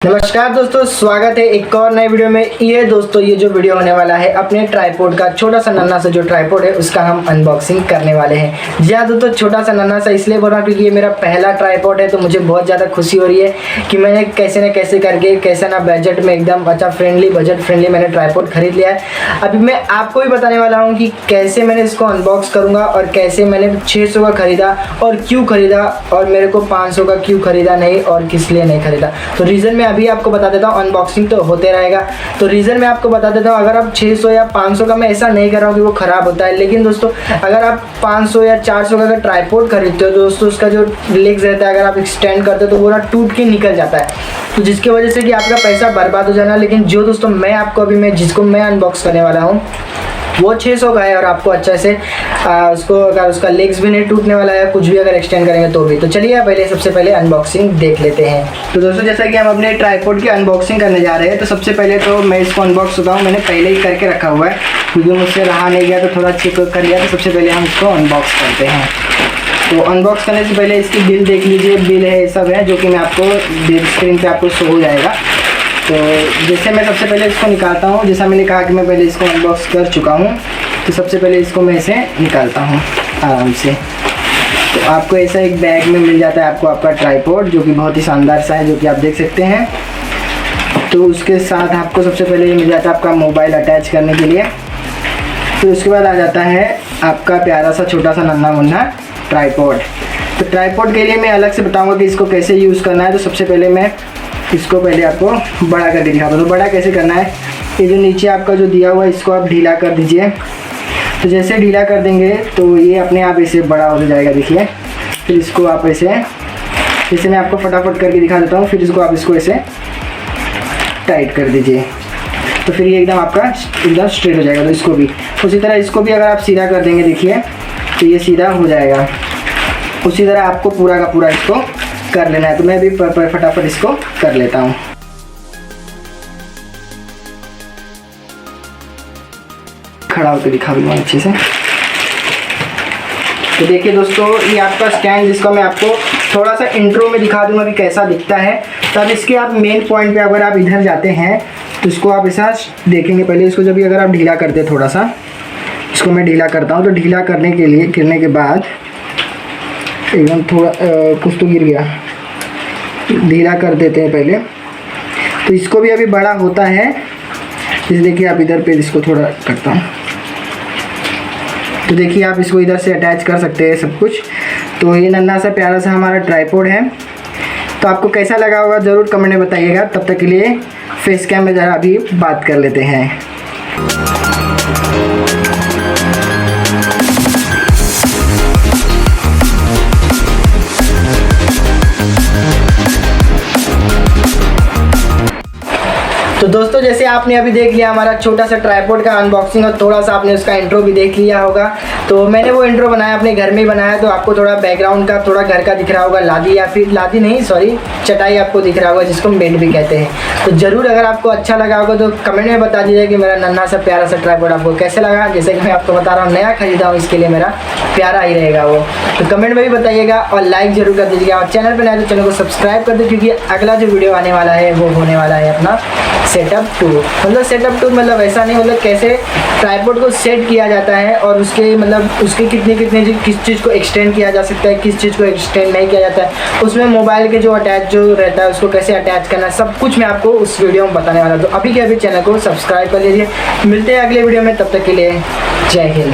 नमस्कार दोस्तों, स्वागत है एक और नए वीडियो में। ये दोस्तों ये जो वीडियो होने वाला है अपने ट्राइपॉड का छोटा सा नन्हा सा जो ट्राइपॉड है उसका हम अनबॉक्सिंग करने वाले हैं। जी हाँ दोस्तों, छोटा सा नन्हा सा इसलिए बोल रहा हूँ क्योंकि ये मेरा पहला ट्राइपॉड है, तो मुझे बहुत ज़्यादा खुशी हो रही है कि मैंने कैसे न कैसे करके कैसे ना बजट में एकदम अच्छा बजट फ्रेंडली मैंने ट्राइपॉड खरीद लिया है। अभी मैं आपको भी बताने वाला हूँ कि कैसे मैंने इसको अनबॉक्स करूँगा और कैसे मैंने 600 का ख़रीदा और क्यों ख़रीदा और मेरे को 500 का क्यों ख़रीदा नहीं और किस लिए नहीं ख़रीदा। तो रीज़न मैं अभी आपको बता देता हूँ। अनबॉक्सिंग तो होते रहेगा, तो रीज़न मैं आपको बता देता हूँ। अगर आप 600 या 500 का, मैं ऐसा नहीं कर रहा हूँ कि वो ख़राब होता है, लेकिन दोस्तों अगर आप 500 या 400 का अगर ट्राइपॉड खरीदते हो दोस्तों, उसका जो लेग्स रहता है अगर आप एक्सटेंड करते हो तो वो ना टूट के निकल जाता है, तो जिसकी वजह से कि आपका पैसा बर्बाद हो जाना। लेकिन जो दोस्तों मैं आपको अभी जिसको मैं अनबॉक्स करने वाला हूँ वो 600 का है और आपको अच्छा से उसको अगर उसका लेग्स भी नहीं टूटने वाला है, कुछ भी अगर एक्सटेंड करेंगे तो भी। तो चलिए पहले सबसे पहले अनबॉक्सिंग देख लेते हैं। तो दोस्तों जैसा कि हम अपने ट्राइपॉड की अनबॉक्सिंग करने जा रहे हैं, तो सबसे पहले तो मैं इसको अनबॉक्स चुका हूँ, मैंने पहले ही करके रखा हुआ है क्योंकि मुझसे रहा नहीं गया तो थोड़ा चेक कर लिया। तो सबसे पहले हम इसको अनबॉक्स करते हैं। तो अनबॉक्स करने से पहले इसकी बिल देख लीजिए, बिल है सब है जो कि मैं आपको स्क्रीन पर आपको शो हो जाएगा। तो जैसे मैं सबसे पहले इसको निकालता हूँ, जैसा मैंने कहा कि मैं पहले इसको अनबॉक्स कर चुका हूँ, तो सबसे पहले इसको मैं ऐसे निकालता हूँ आराम से। तो आपको ऐसा एक बैग में मिल जाता है आपको आपका ट्राइपॉड, जो कि बहुत ही शानदार सा है, जो कि आप देख सकते हैं। तो उसके साथ आपको सबसे पहले ये मिल जाता है आपका मोबाइल अटैच करने के लिए। तो उसके बाद आ जाता है आपका प्यारा सा छोटा सा नन्हा मुन्ना ट्राइपॉड। तो ट्राइपॉड के लिए मैं अलग से बताऊँगा कि इसको कैसे यूज़ करना है। तो सबसे पहले मैं इसको पहले आपको बड़ा करके दिखाता हूँ। तो बड़ा कैसे करना है, ये जो नीचे आपका जो दिया हुआ है इसको आप ढीला कर दीजिए। तो जैसे ढीला कर देंगे तो ये अपने आप ऐसे बड़ा हो जाएगा, देखिए। फिर इसको आप ऐसे, जैसे मैं आपको फटाफट करके दिखा देता हूँ, फिर इसको आप इसको ऐसे टाइट कर दीजिए। तो फिर ये एकदम आपका एकदम स्ट्रेट हो जाएगा। तो इसको भी उसी तरह इसको भी अगर आप सीधा कर देंगे, देखिए, तो ये सीधा हो जाएगा। उसी तरह आपको पूरा का पूरा इसको कर लेना है। तो मैं भी फटाफट इसको कर लेता हूँ। खड़ा होकर दिखा दूँगा अच्छे से। तो देखिए दोस्तों, ये आपका स्टैंड, जिसको मैं आपको थोड़ा सा इंट्रो में दिखा दूंगा कि कैसा दिखता है। तब इसके आप मेन पॉइंट पे अगर आप इधर जाते हैं तो इसको आप ऐसा देखेंगे। पहले इसको जब भी अगर आप ढीला करते हैं, थोड़ा सा इसको मैं ढीला करता हूँ। तो ढीला करने के बाद एकदम थोड़ा कुछ तो गिर गया, ढीला कर देते हैं पहले। तो इसको भी अभी बड़ा होता है, जैसे देखिए आप इधर पे इसको थोड़ा करता हूँ। तो देखिए आप इसको इधर से अटैच कर सकते हैं सब कुछ। तो ये नन्हा सा प्यारा सा हमारा ट्राइपॉड है। तो आपको कैसा लगा होगा ज़रूर कमेंट में बताइएगा। तब तक के लिए फेस कैम में ज़रा अभी बात कर लेते हैं। तो दोस्तों जैसे आपने अभी देख लिया हमारा छोटा सा ट्राइपॉड का अनबॉक्सिंग और थोड़ा सा आपने उसका इंट्रो भी देख लिया होगा। तो मैंने वो इंट्रो बनाया अपने घर में ही बनाया, तो आपको थोड़ा बैकग्राउंड का थोड़ा घर का दिख रहा होगा, लादी या फिर लादी नहीं सॉरी चटाई आपको दिख रहा होगा, जिसको बेड भी कहते हैं। तो ज़रूर अगर आपको अच्छा लगा होगा तो कमेंट में बता दीजिए कि मेरा नन्हा सा प्यारा सा ट्राइपॉड आपको कैसे लगा। जैसे कि मैं आपको बता रहा हूँ, नया खरीदा हूँ, इसके लिए मेरा प्यारा ही रहेगा वो। तो कमेंट में भी बताइएगा और लाइक ज़रूर कर दीजिएगा। और चैनल पर नया तो चैनल को सब्सक्राइब कर दीजिए, क्योंकि अगला जो वीडियो आने वाला है वो होने वाला है अपना सेटअप टूर। मतलब सेटअप टूर मतलब ऐसा नहीं, मतलब कैसे ट्राइपॉड को सेट किया जाता है और उसके मतलब उसके कितने किस चीज़ को एक्सटेंड किया जा सकता है, किस चीज़ को एक्सटेंड नहीं किया जाता है, उसमें मोबाइल के जो अटैच जो रहता है उसको कैसे अटैच करना है, सब कुछ मैं आपको उस वीडियो में बताने वाला हूँ। तो अभी के अभी चैनल को सब्सक्राइब कर लीजिए। मिलते हैं अगले वीडियो में, तब तक के लिए जय हिंद।